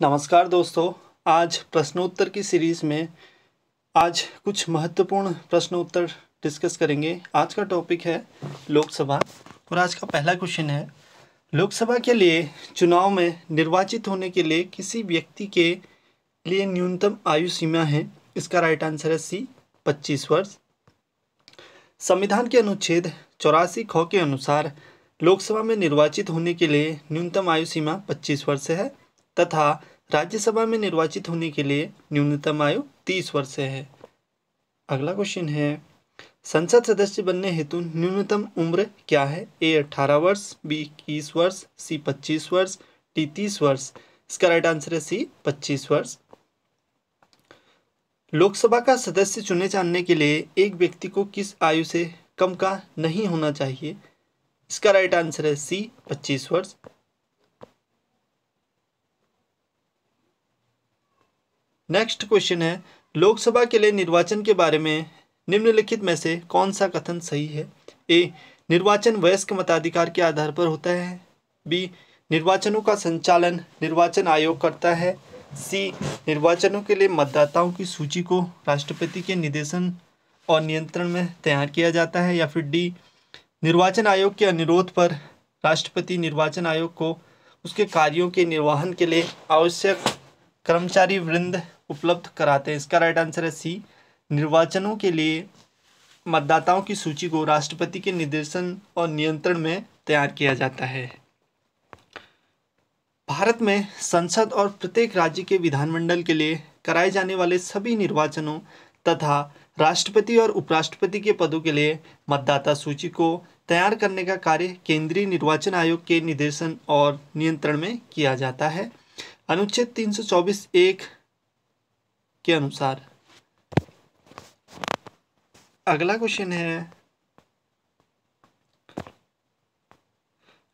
नमस्कार दोस्तों। आज प्रश्नोत्तर की सीरीज़ में आज कुछ महत्वपूर्ण प्रश्नोत्तर डिस्कस करेंगे। आज का टॉपिक है लोकसभा और आज का पहला क्वेश्चन है, लोकसभा के लिए चुनाव में निर्वाचित होने के लिए किसी व्यक्ति के लिए न्यूनतम आयु सीमा है। इसका राइट आंसर है सी, 25 वर्ष। संविधान के अनुच्छेद 84 ख के अनुसार लोकसभा में निर्वाचित होने के लिए न्यूनतम आयु सीमा 25 वर्ष है तथा राज्यसभा में निर्वाचित होने के लिए न्यूनतम आयु 30 वर्ष है। अगला क्वेश्चन है, संसद सदस्य बनने हेतु न्यूनतम उम्र क्या है? ए 18 वर्ष, बी 21 वर्ष, सी 25 वर्ष, डी 30 वर्ष। इसका राइट आंसर है सी, 25 वर्ष। लोकसभा का सदस्य चुने जाने के लिए एक व्यक्ति को किस आयु से कम का नहीं होना चाहिए? इसका राइट आंसर है सी, 25 वर्ष। नेक्स्ट क्वेश्चन है, लोकसभा के लिए निर्वाचन के बारे में निम्नलिखित में से कौन सा कथन सही है? ए, निर्वाचन वयस्क मताधिकार के आधार पर होता है। बी, निर्वाचनों का संचालन निर्वाचन आयोग करता है। सी, निर्वाचनों के लिए मतदाताओं की सूची को राष्ट्रपति के निर्देशन और नियंत्रण में तैयार किया जाता है। या फिर डी, निर्वाचन आयोग के अनुरोध पर राष्ट्रपति निर्वाचन आयोग को उसके कार्यों के निर्वहन के लिए आवश्यक कर्मचारी वृंद उपलब्ध कराते हैं। इसका राइट आंसर है सी, निर्वाचनों के लिए मतदाताओं की सूची को राष्ट्रपति के निर्देशन और नियंत्रण में तैयार किया जाता है। भारत में संसद और प्रत्येक राज्य के विधानमंडल के लिए कराए जाने वाले सभी निर्वाचनों तथा राष्ट्रपति और उपराष्ट्रपति के पदों के लिए मतदाता सूची को तैयार करने का कार्य केंद्रीय निर्वाचन आयोग के निर्देशन और नियंत्रण में किया जाता है। अनुच्छेद 324(1) के अनुसार। अगला क्वेश्चन है,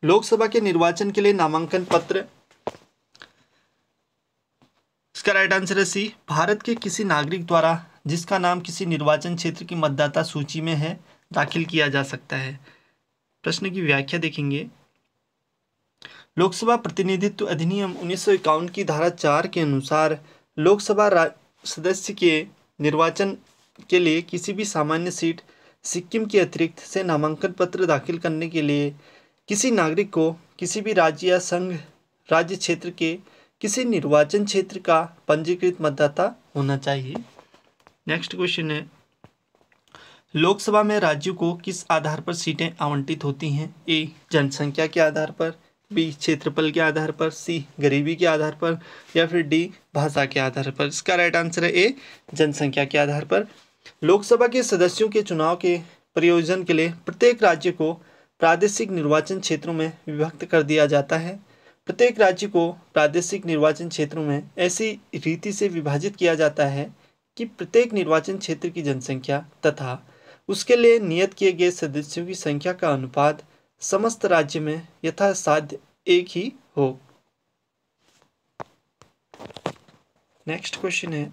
लोकसभा के निर्वाचन के लिए नामांकन पत्र। इसका राइट आंसर है सी, भारत के किसी नागरिक द्वारा जिसका नाम किसी निर्वाचन क्षेत्र की मतदाता सूची में है दाखिल किया जा सकता है। प्रश्न की व्याख्या देखेंगे। लोकसभा प्रतिनिधित्व अधिनियम 1951 की धारा 4 के अनुसार लोकसभा सदस्य के निर्वाचन के लिए किसी भी सामान्य सीट सिक्किम के अतिरिक्त से नामांकन पत्र दाखिल करने के लिए किसी नागरिक को किसी भी राज्य या संघ राज्य क्षेत्र के किसी निर्वाचन क्षेत्र का पंजीकृत मतदाता होना चाहिए। नेक्स्ट क्वेश्चन है, लोकसभा में राज्यों को किस आधार पर सीटें आवंटित होती हैं? ए, जनसंख्या के आधार पर, बी, क्षेत्रफल के आधार पर, सी, गरीबी के आधार पर, या फिर डी, भाषा के आधार पर। इसका राइट आंसर है ए, जनसंख्या के आधार पर। लोकसभा के सदस्यों के चुनाव के प्रयोजन के लिए प्रत्येक राज्य को प्रादेशिक निर्वाचन क्षेत्रों में विभक्त कर दिया जाता है। प्रत्येक राज्य को प्रादेशिक निर्वाचन क्षेत्रों में ऐसी रीति से विभाजित किया जाता है कि प्रत्येक निर्वाचन क्षेत्र की जनसंख्या तथा उसके लिए नियत किए गए सदस्यों की संख्या का अनुपात समस्त राज्य में यथासाध्य एक ही हो। नेक्स्ट क्वेश्चन है,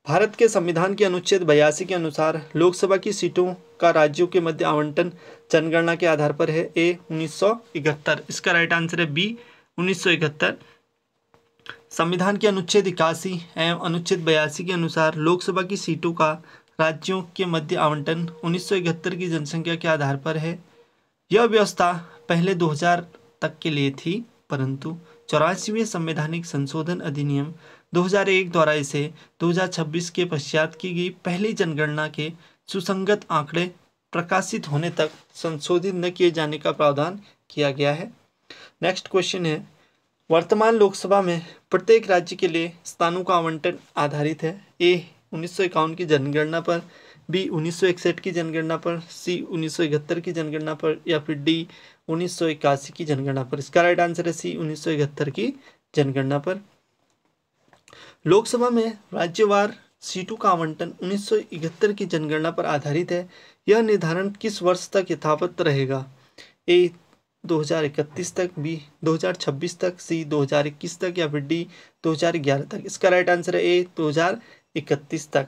भारत के संविधान के अनुच्छेद 82 के अनुसार लोकसभा की सीटों का राज्यों के मध्य आवंटन जनगणना के आधार पर है। ए, 1971। इसका राइट आंसर है बी, 1971। संविधान के अनुच्छेद 81 एवं अनुच्छेद 82 के अनुसार लोकसभा की सीटों का राज्यों के मध्य आवंटन 1971 की जनसंख्या के आधार पर है। यह व्यवस्था पहले 2000 तक के लिए थी, परंतु 84वें संवैधानिक संशोधन अधिनियम 2001 द्वारा इसे 2026 के पश्चात की गई पहली जनगणना के सुसंगत आंकड़े प्रकाशित होने तक संशोधित न किए जाने का प्रावधान किया गया है। नेक्स्ट क्वेश्चन है, वर्तमान लोकसभा में प्रत्येक राज्य के लिए स्थानों का आवंटन आधारित है। ए, 1951 की जनगणना पर, बी, 1961 की जनगणना पर, सी, 1971 की जनगणना पर, या फिर डी, 1981 की जनगणना पर। इसका राइट आंसर है सी, 1971 की जनगणना पर। लोकसभा में राज्यवार सीटों का आवंटन 1971 की जनगणना पर आधारित है। यह निर्धारण किस वर्ष तक यथावत रहेगा? ए, 2031 तक, बी, 2026 तक, सी, 2021 तक, या फिर डी, 2011 तक। इसका राइट आंसर है ए, 2031 तक।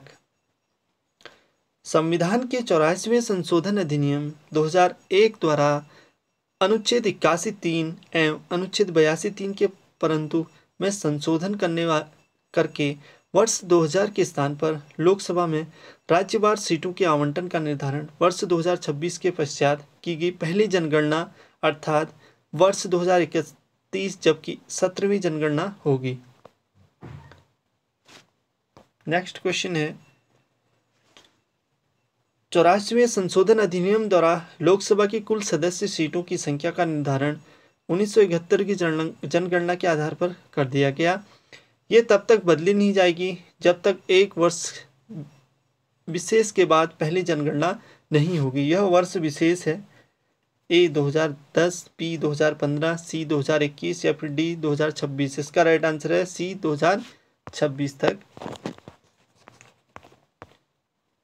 संविधान के 84वें संशोधन अधिनियम 2001 द्वारा अनुच्छेद 81(3) एवं अनुच्छेद 82(3) के परंतु में संशोधन करके वर्ष 2000 के स्थान पर लोकसभा में राज्यवार सीटों के आवंटन का निर्धारण वर्ष 2026 के पश्चात की गई पहली जनगणना अर्थात वर्ष 2031 जबकि 17वीं जनगणना होगी। नेक्स्ट क्वेश्चन है 84वें संशोधन अधिनियम द्वारा लोकसभा की कुल सदस्य सीटों की संख्या का निर्धारण 1971 की जनगणना के आधार पर कर दिया गया। ये तब तक बदली नहीं जाएगी जब तक एक वर्ष विशेष के बाद पहली जनगणना नहीं होगी। यह वर्ष विशेष है ए 2010, बी 2015, सी 2021 या फिर डी 2026। इसका राइट आंसर है सी 2026 तक।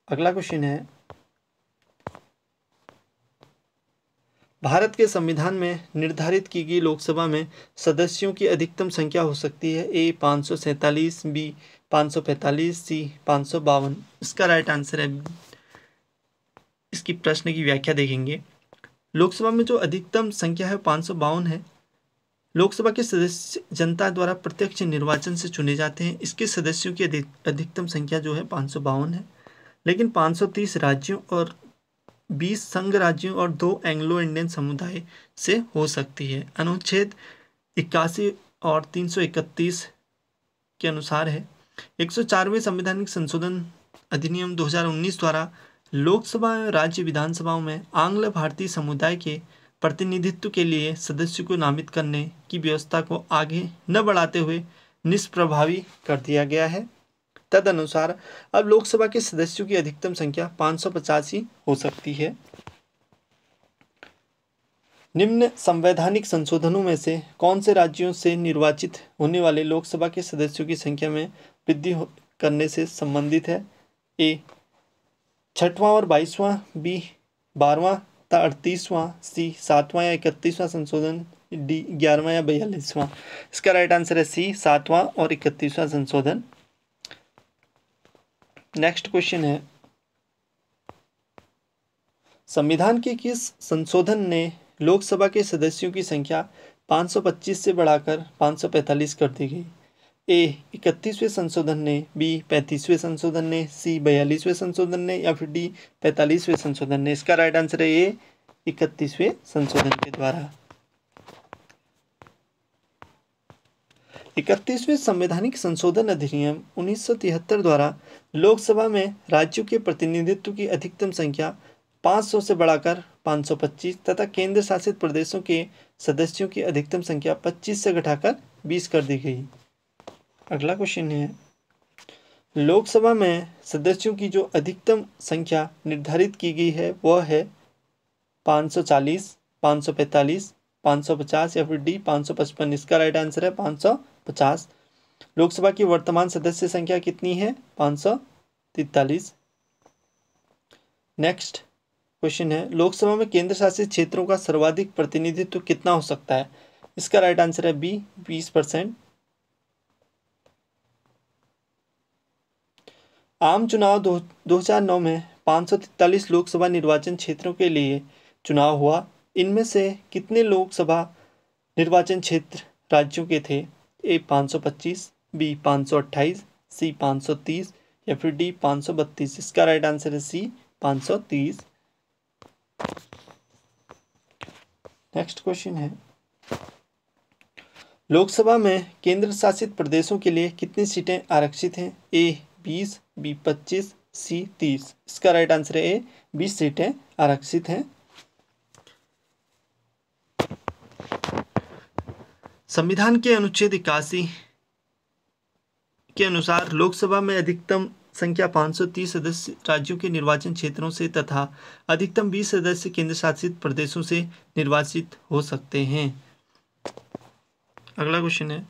अगला क्वेश्चन है भारत के संविधान में निर्धारित की गई लोकसभा में सदस्यों की अधिकतम संख्या हो सकती है ए 547, बी 545, सी 552। इसका राइट आंसर है, इसकी प्रश्न की व्याख्या देखेंगे। लोकसभा में जो अधिकतम संख्या है 552 है। लोकसभा के सदस्य जनता द्वारा प्रत्यक्ष निर्वाचन से चुने जाते हैं। इसके सदस्यों की अधिकतम संख्या जो है 552 है, लेकिन 530 राज्यों और 20 संघ राज्यों और 2 एंग्लो इंडियन समुदाय से हो सकती है। अनुच्छेद 81 और 331 के अनुसार है 104वें संवैधानिक संशोधन अधिनियम 2019 द्वारा लोकसभा एवं राज्य विधानसभाओं में आंग्ल भारतीय समुदाय के प्रतिनिधित्व के लिए सदस्यों को नामित करने की व्यवस्था को आगे न बढ़ाते हुए निष्प्रभावी कर दिया गया है। तदनुसार अब लोकसभा के सदस्यों की अधिकतम संख्या 550 ही हो सकती है। निम्न संवैधानिक संशोधनों में से कौन से राज्यों से निर्वाचित होने वाले लोकसभा के सदस्यों की संख्या में वृद्धि करने से संबंधित है? ए 6वां और 22वां, बी 12वां तथा 38वां, सी 7वां या 31वां संशोधन, डी 11वां या 42वां। इसका राइट आंसर है सी 7वां और 31वां संशोधन। नेक्स्ट क्वेश्चन है संविधान के किस संशोधन ने लोकसभा के सदस्यों की संख्या 525 से बढ़ाकर 545 कर दी गई? ए 31वें संशोधन ने, बी 35वें संशोधन ने, सी 42वें संशोधन ने या फिर डी 45वें संशोधन ने। इसका राइट आंसर है ए 31वें संशोधन के द्वारा। 31वें संवैधानिक संशोधन अधिनियम 1973 द्वारा लोकसभा में राज्यों के प्रतिनिधित्व की अधिकतम संख्या 500 से बढ़ाकर 525 तथा केंद्र शासित प्रदेशों के सदस्यों की अधिकतम संख्या 25 से घटाकर 20 कर दी गई। अगला क्वेश्चन है लोकसभा में सदस्यों की जो अधिकतम संख्या निर्धारित की गई है वह है 540, 545, 550 या फिर डी 555। इसका राइट आंसर है 550। लोकसभा की वर्तमान सदस्य संख्या कितनी है? 543। नेक्स्ट क्वेश्चन है लोकसभा में केंद्र शासित क्षेत्रों का सर्वाधिक प्रतिनिधित्व कितना हो सकता है? इसका राइट आंसर है बी 20%। आम चुनाव 2009 में 543 लोकसभा निर्वाचन क्षेत्रों के लिए चुनाव हुआ। इनमें से कितने लोकसभा निर्वाचन क्षेत्र राज्यों के थे? ए 525, बी 528, सी 530 या फिर डी 532। इसका राइट आंसर है सी 530। नेक्स्ट क्वेश्चन है लोकसभा में केंद्र शासित प्रदेशों के लिए कितनी सीटें आरक्षित हैं? ए 20, बी 25, सी 30। इसका राइट आंसर है ए 20 सीटें आरक्षित हैं। संविधान के अनुच्छेद 81 के अनुसार लोकसभा में अधिकतम संख्या 530 सदस्य राज्यों के निर्वाचन क्षेत्रों से तथा अधिकतम 20 सदस्य केंद्र शासित प्रदेशों से निर्वाचित हो सकते हैं। अगला क्वेश्चन है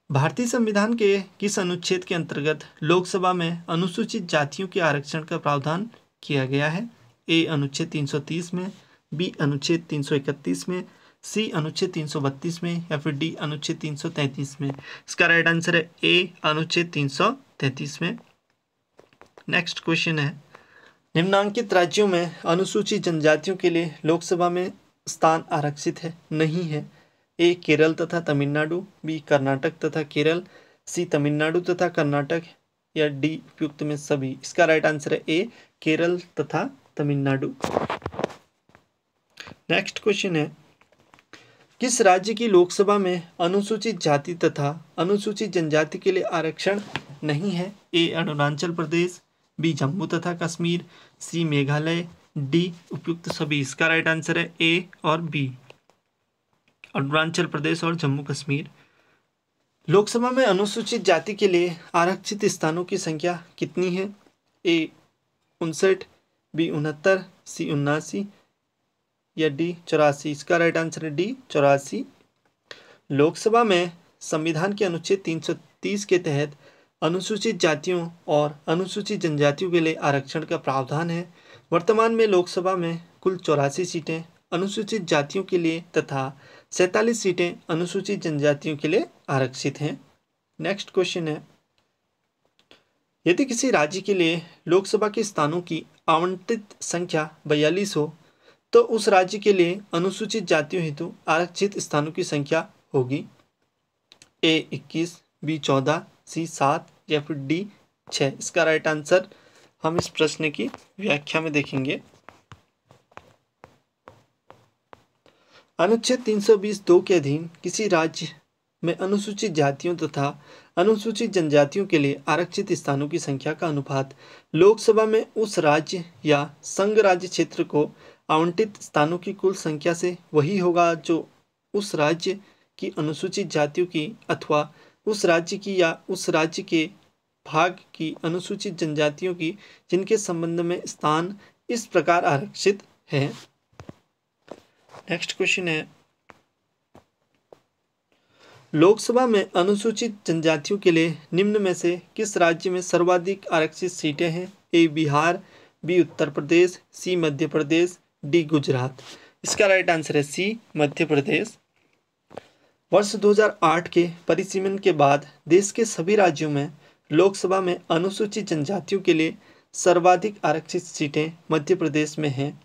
भारतीय संविधान के किस अनुच्छेद के अंतर्गत लोकसभा में अनुसूचित जातियों के आरक्षण का प्रावधान किया गया है? ए अनुच्छेद 330 में, बी अनुच्छेद 331 में, सी अनुच्छेद 332 में या फिर डी अनुच्छेद 333 में। इसका राइट आंसर है ए अनुच्छेद 333 में। नेक्स्ट क्वेश्चन है निम्नांकित राज्यों में अनुसूचित जनजातियों के लिए लोकसभा में स्थान आरक्षित है? नहीं है। ए केरल तथा तमिलनाडु, बी कर्नाटक तथा केरल, सी तमिलनाडु तथा कर्नाटक, या डी उपयुक्त में सभी। इसका राइट आंसर है ए केरल तथा तमिलनाडु। नेक्स्ट क्वेश्चन है, किस राज्य की लोकसभा में अनुसूचित जाति तथा अनुसूचित जनजाति के लिए आरक्षण नहीं है? ए अरुणाचल प्रदेश, बी जम्मू तथा कश्मीर, सी मेघालय, डी उपयुक्त सभी। इसका राइट आंसर है ए और बी, अरुणाचल प्रदेश और जम्मू कश्मीर। लोकसभा में अनुसूचित जाति के लिए आरक्षित स्थानों की संख्या कितनी है? ए 59, बी 69, सी 79, या डी 84। इसका राइट आंसर है डी 84। लोकसभा में संविधान के अनुच्छेद 330 के तहत अनुसूचित जातियों और अनुसूचित जनजातियों के लिए आरक्षण का प्रावधान है। वर्तमान में लोकसभा में कुल 84 सीटें अनुसूचित जातियों के लिए तथा 47 सीटें अनुसूचित जनजातियों के लिए आरक्षित हैं। नेक्स्ट क्वेश्चन है, यदि किसी राज्य के लिए लोकसभा के स्थानों की आवंटित संख्या 42 हो तो उस राज्य के लिए अनुसूचित जातियों हेतु आरक्षित स्थानों की संख्या होगी ए 21, बी 14, सी 7, या फिर डी 6। इसका राइट आंसर हम इस प्रश्न की व्याख्या में देखेंगे। अनुच्छेद 320(2) के अधीन किसी राज्य में अनुसूचित जातियों तथा अनुसूचित जनजातियों के लिए आरक्षित स्थानों की संख्या का अनुपात लोकसभा में उस राज्य या संघ राज्य क्षेत्र को आवंटित स्थानों की कुल संख्या से वही होगा जो उस राज्य की अनुसूचित जातियों की अथवा उस राज्य की या उस राज्य के भाग की अनुसूचित जनजातियों की जिनके संबंध में स्थान इस प्रकार आरक्षित है। नेक्स्ट क्वेश्चन है, लोकसभा में अनुसूचित जनजातियों के लिए निम्न में से किस राज्य में सर्वाधिक आरक्षित सीटें हैं? ए बिहार, बी उत्तर प्रदेश, सी मध्य प्रदेश, डी गुजरात। इसका राइट आंसर है सी मध्य प्रदेश। वर्ष 2008 के परिसीमन के बाद देश के सभी राज्यों में लोकसभा में अनुसूचित जनजातियों के लिए सर्वाधिक आरक्षित सीटें मध्य प्रदेश में हैं।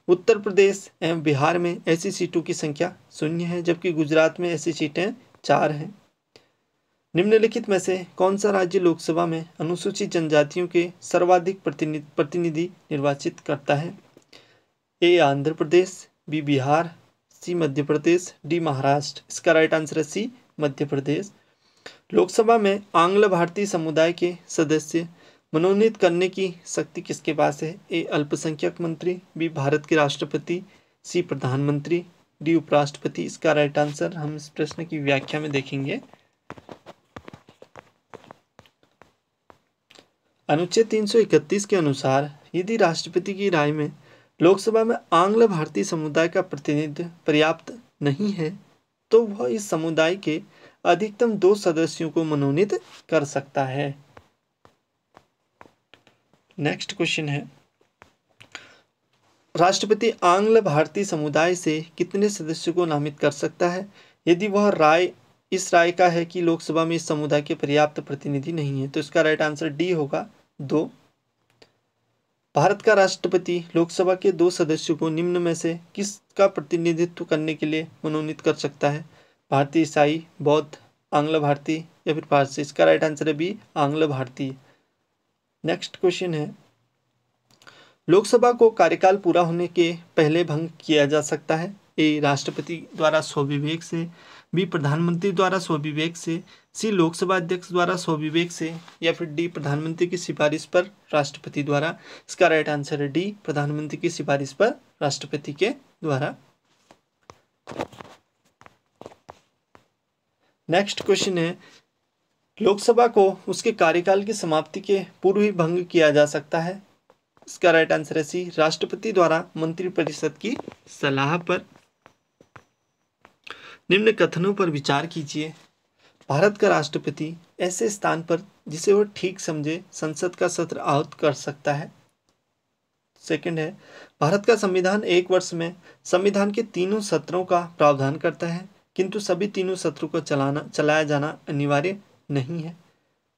उत्तर प्रदेश एवं बिहार में ऐसी सीटों की संख्या 0 है, जबकि गुजरात में ऐसी सीटें 4 हैं। निम्नलिखित में से कौन सा राज्य लोकसभा में अनुसूचित जनजातियों के सर्वाधिक प्रतिनिधि निर्वाचित करता है? ए आंध्र प्रदेश, बी बिहार, सी मध्य प्रदेश, डी महाराष्ट्र। इसका राइट आंसर है सी मध्य प्रदेश। लोकसभा में आंग्ल भारतीय समुदाय के सदस्य मनोनीत करने की शक्ति किसके पास है? ए अल्पसंख्यक मंत्री, बी भारत के राष्ट्रपति, सी प्रधानमंत्री, डी उपराष्ट्रपति। इसका राइट आंसर हम इस प्रश्न की व्याख्या में देखेंगे। अनुच्छेद 331 के अनुसार यदि राष्ट्रपति की राय में लोकसभा में आंग्ल भारतीय समुदाय का प्रतिनिधित्व पर्याप्त नहीं है तो वह इस समुदाय के अधिकतम 2 सदस्यों को मनोनीत कर सकता है। नेक्स्ट क्वेश्चन है, राष्ट्रपति आंग्ल भारतीय समुदाय से कितने सदस्यों को नामित कर सकता है यदि वह इस राय का है कि लोकसभा में इस समुदाय के पर्याप्त प्रतिनिधि नहीं है? तो इसका राइट आंसर डी होगा 2। भारत का राष्ट्रपति लोकसभा के 2 सदस्यों को निम्न में से किसका प्रतिनिधित्व करने के लिए मनोनीत कर सकता है? भारतीय, ईसाई, बौद्ध, आंग्ल भारतीय, या फिर पारसी। इसका राइट आंसर है बी आंग्ल भारतीय। नेक्स्ट क्वेश्चन है, लोकसभा को कार्यकाल पूरा होने के पहले भंग किया जा सकता है? ए राष्ट्रपति द्वारा स्वविवेक से, बी प्रधानमंत्री द्वारा स्वविवेक से, सी लोकसभा अध्यक्ष द्वारा स्वविवेक से, या फिर डी प्रधानमंत्री की सिफारिश पर राष्ट्रपति द्वारा। इसका राइट आंसर है डी प्रधानमंत्री की सिफारिश पर राष्ट्रपति के द्वारा। नेक्स्ट क्वेश्चन है, लोकसभा को उसके कार्यकाल की समाप्ति के पूर्व ही भंग किया जा सकता है? इसका राइट आंसर है सी राष्ट्रपति द्वारा मंत्रिपरिषद की सलाह पर। निम्न कथनों पर विचार कीजिए। भारत का राष्ट्रपति ऐसे स्थान पर जिसे वह ठीक समझे संसद का सत्र आहूत कर सकता है। सेकंड है, भारत का संविधान 1 वर्ष में संविधान के 3 सत्रों का प्रावधान करता है, किंतु सभी 3 सत्रों को चलाया जाना अनिवार्य नहीं है।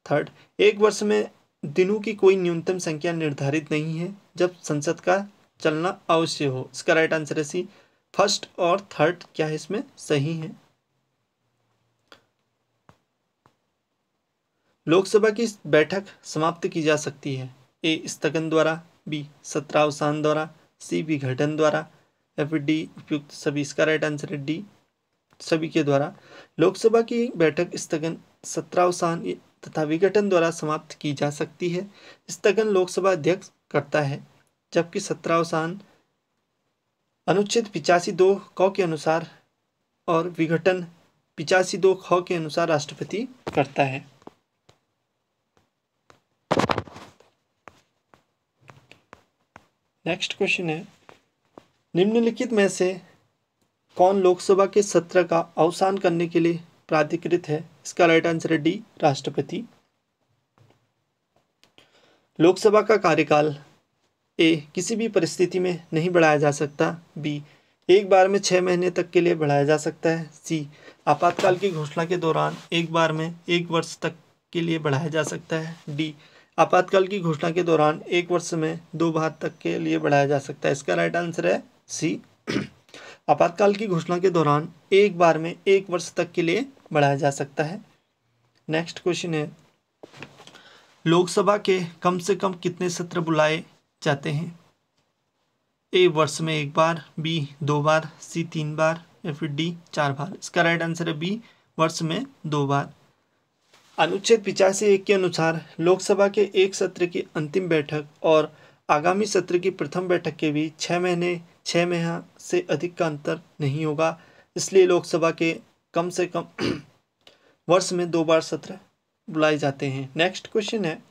थर्ड, 1 वर्ष में दिनों की कोई न्यूनतम संख्या निर्धारित नहीं है जब संसद का चलना अवश्य हो। इसका राइट आंसर है सी फर्स्ट और थर्ड क्या है इसमें सही है। लोकसभा की बैठक समाप्त की जा सकती है। ए स्थगन द्वारा, बी सत्रावसान द्वारा, सी विघटन द्वारा या फिर डी उपयुक्त सभी। इसका राइट आंसर है डी सभी के द्वारा। लोकसभा की बैठक स्थगन, सत्रावसान तथा विघटन द्वारा समाप्त की जा सकती है। स्थगन लोकसभा अध्यक्ष करता है, जबकि सत्रावसान अनुच्छेद 85(2) क के अनुसार और विघटन 85(2) ख के अनुसार राष्ट्रपति करता है। नेक्स्ट क्वेश्चन है, निम्नलिखित में से कौन लोकसभा के सत्र का अवसान करने के लिए प्राधिकृत है। इसका राइट आंसर है डी राष्ट्रपति। लोकसभा का कार्यकाल ए किसी भी परिस्थिति में नहीं बढ़ाया जा सकता, बी एक बार में 6 महीने तक के लिए बढ़ाया जा सकता है, सी आपातकाल की घोषणा के दौरान एक बार में 1 वर्ष तक के लिए बढ़ाया जा सकता है, डी आपातकाल की घोषणा के दौरान 1 वर्ष में 2 बार तक के लिए बढ़ाया जा सकता है। इसका राइट आंसर है सी आपातकाल की घोषणा के दौरान एक बार में 1 वर्ष तक के लिए बढ़ाया जा सकता है। नेक्स्ट क्वेश्चन है, लोकसभा के कम से कम कितने सत्र बुलाए जाते हैं। ए वर्ष में 1 बार, बी 2 बार, सी 3 बार या फिर डी 4 बार। इसका राइट आंसर है बी वर्ष में 2 बार। अनुच्छेद 85(1) के अनुसार लोकसभा के एक सत्र की अंतिम बैठक और आगामी सत्र की प्रथम बैठक के बीच 6 माह से अधिक का अंतर नहीं होगा, इसलिए लोकसभा के कम से कम वर्ष में 2 बार सत्र बुलाए जाते हैं। नेक्स्ट क्वेश्चन है,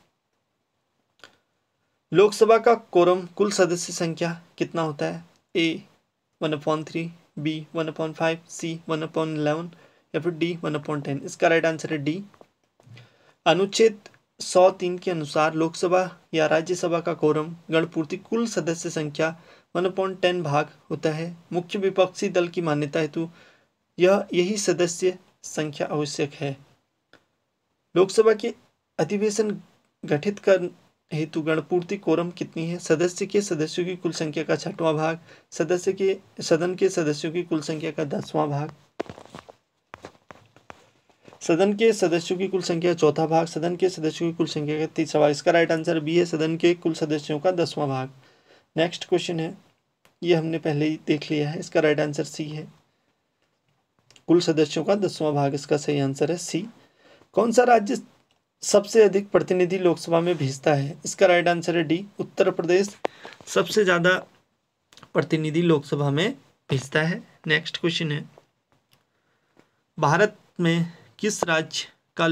लोकसभा का कोरम कुल सदस्य संख्या कितना होता है। ए 1/3, बी 1/5, सी 1/11 या फिर डी 1/10। इसका राइट आंसर है डी। अनुच्छेद 103 के अनुसार लोकसभा या राज्यसभा का कोरम गणपूर्ति कुल सदस्य संख्या 1/10 भाग होता है। मुख्य विपक्षी दल की मान्यता हेतु यही सदस्य संख्या आवश्यक है। लोकसभा के अधिवेशन गठित कर हेतु गणपूर्ति कोरम कितनी है। सदस्य के सदस्यों की कुल संख्या का 6वां भाग, सदन के सदस्यों की कुल संख्या का 10वां भाग, सदन के सदस्यों की कुल संख्या 4था भाग, सदन के सदस्यों की कुल संख्या का 30वां भाग। इसका राइट आंसर बी है, सदन के कुल सदस्यों का 10वां भाग। नेक्स्ट क्वेश्चन है, ये हमने पहले ही देख लिया है, इसका राइट आंसर सी है, कुल सदस्यों का 10वां भाग। इसका सही आंसर है सी। कौन सा राज्य सबसे अधिक प्रतिनिधि लोकसभा में भेजता है। इसका राइट आंसर है डी उत्तर प्रदेश सबसे ज़्यादा प्रतिनिधि लोकसभा में भेजता है। नेक्स्ट क्वेश्चन है, भारत में किस राज्य का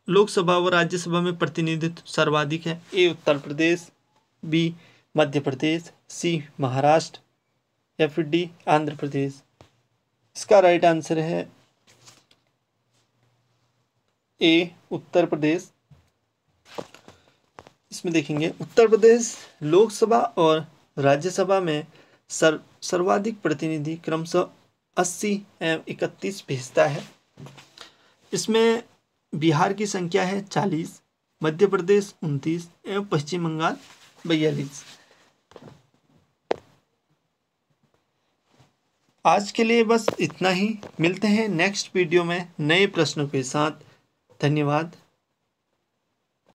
लोकसभा व राज्यसभा में प्रतिनिधित्व सर्वाधिक है। ए उत्तर प्रदेश, बी मध्य प्रदेश, सी महाराष्ट्र या फिर डी आंध्र प्रदेश। इसका राइट आंसर है ए उत्तर प्रदेश। इसमें देखेंगे उत्तर प्रदेश लोकसभा और राज्यसभा में सर्वाधिक प्रतिनिधि क्रमशः 80 एवं 31 भेजता है। इसमें बिहार की संख्या है 40, मध्य प्रदेश 29 एवं पश्चिम बंगाल 42। आज के लिए बस इतना ही, मिलते हैं नेक्स्ट वीडियो में नए प्रश्नों के साथ। धन्यवाद।